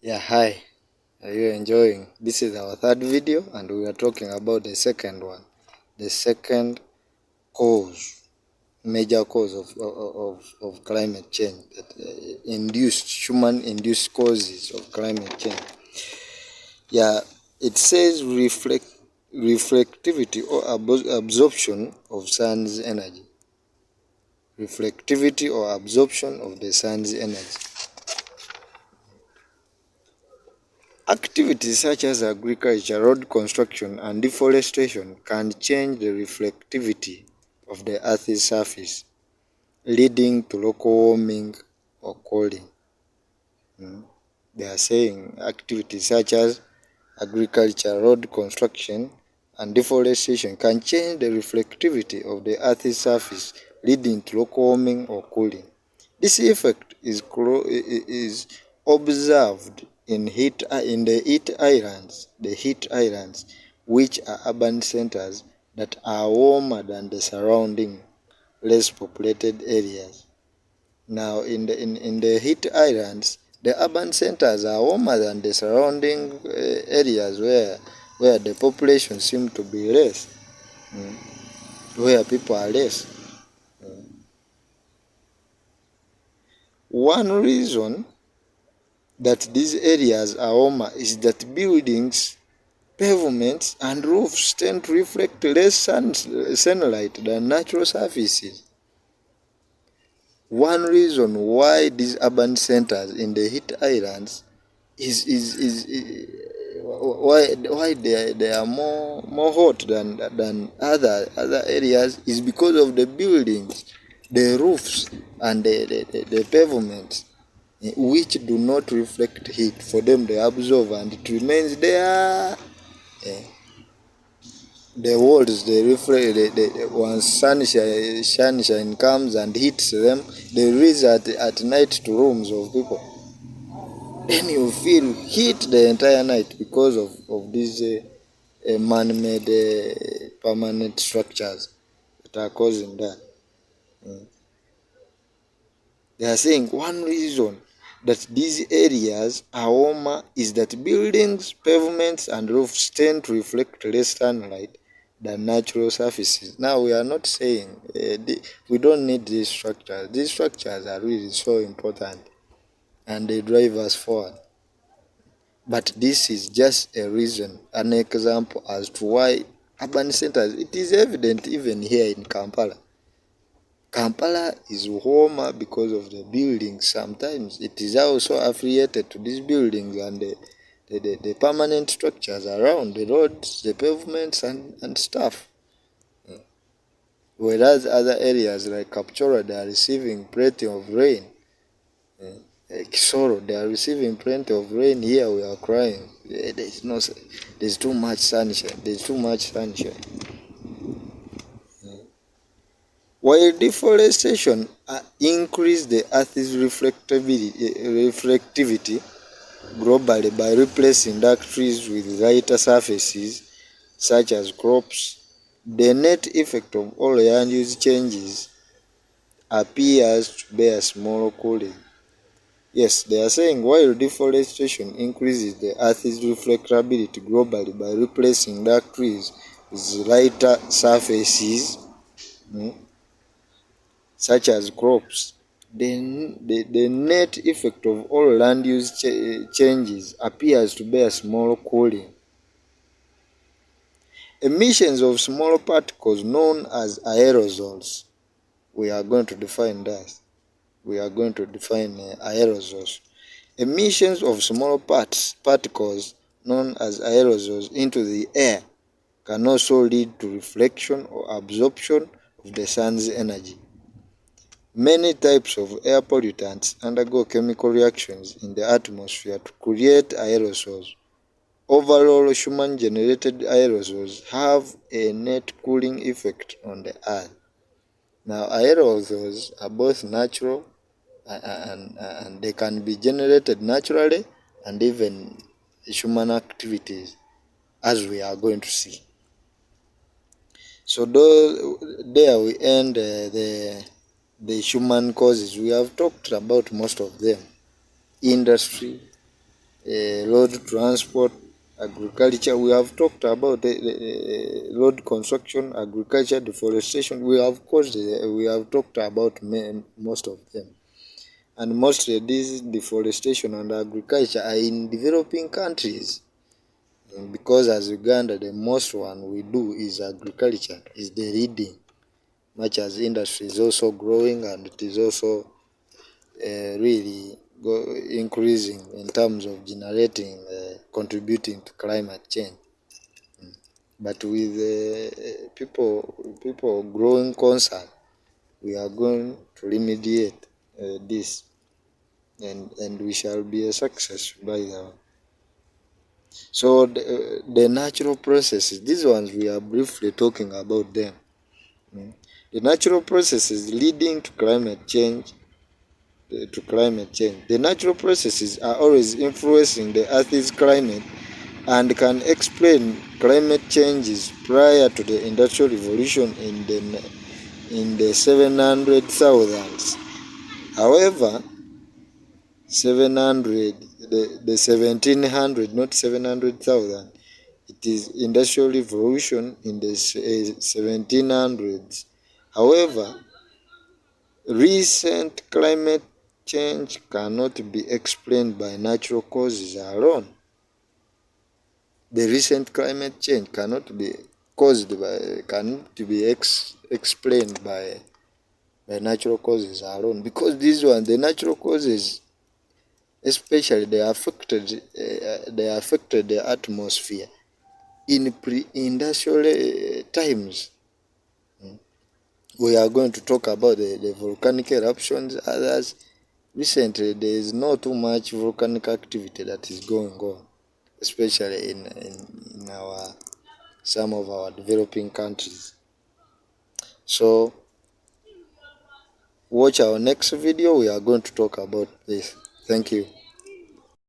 Yeah, hi. Are you enjoying? This is our third video, and we are talking about the second one. The second cause, major cause of climate change, that human-induced causes of climate change. Yeah, it says reflectivity or absorption of sun's energy. Reflectivity or absorption of the sun's energy. Activities such as agriculture, road construction, and deforestation can change the reflectivity of the Earth's surface, leading to local warming or cooling. They are saying activities such as agriculture, road construction, and deforestation can change the reflectivity of the Earth's surface, leading to local warming or cooling. This effect is observed in the heat islands, which are urban centers that are warmer than the surrounding less populated areas. Now, in the heat islands, the urban centers are warmer than the surrounding areas where the population seem to be less, where people are less. One reason that these areas are warmer is that buildings, pavements, and roofs tend to reflect less sunlight than natural surfaces. One reason why these urban centers in the heat islands is why they are more hot than other areas is because of the buildings, the roofs, and the pavements, which do not reflect heat. For them, they absorb and it remains there. The walls, they reflect. Once sunshine comes and hits them, they reach at night to rooms of people. Then you feel heat the entire night because of these man-made permanent structures that are causing that. They are saying one reason that these areas are warmer is that buildings, pavements, and roofs tend to reflect less sunlight than natural surfaces. Now, we are not saying we don't need these structures. These structures are really so important and they drive us forward. But this is just a reason, an example as to why urban centers, it is evident even here in Kampala. Kampala is warmer because of the buildings. Sometimes it is also affiliated to these buildings and the permanent structures around the roads, the pavements, and stuff. Whereas other areas like Kapchora, they are receiving plenty of rain. Kisoro, they are receiving plenty of rain. Here we are crying. There's too much sunshine. There's too much sunshine. While deforestation increases the Earth's reflectivity globally by replacing dark trees with lighter surfaces such as crops, the net effect of all land use changes appears to bear small cooling. Yes, they are saying while deforestation increases the Earth's reflectability globally by replacing dark trees with lighter surfaces, such as crops, the net effect of all land use changes appears to bear small cooling. Emissions of small particles known as aerosols. We are going to define that. We are going to define aerosols. Emissions of small particles known as aerosols into the air can also lead to reflection or absorption of the sun's energy. Many types of air pollutants undergo chemical reactions in the atmosphere to create aerosols. Overall, human-generated aerosols have a net cooling effect on the Earth. Now, aerosols are both natural and they can be generated naturally and even human activities, as we are going to see. So there we end the human causes. We have talked about most of them. Industry, road transport, agriculture. We have talked about the road construction, agriculture, deforestation. We have talked about most of them, and mostly this deforestation and agriculture are in developing countries. Because as Uganda, the most one we do is agriculture, is the leading, much as industry is also growing and it is also really increasing in terms of generating, contributing to climate change. But with people growing concern, we are going to remediate this, and we shall be a success by the. So the natural processes, these ones we are briefly talking about them. The natural processes leading to climate change. The natural processes are always influencing the Earth's climate and can explain climate changes prior to the Industrial Revolution in the 700,000s. However, 700, the 1700, not 700,000. It is Industrial Revolution in the 1700s. However, recent climate change cannot be explained by natural causes alone. The recent climate change cannot be explained by natural causes alone, because these ones, the natural causes, especially they affected the atmosphere in pre-industrial times. We are going to talk about the volcanic eruptions. Others, recently there is not too much volcanic activity that is going on, especially in our some of our developing countries. So watch our next video. We are going to talk about this. Thank you.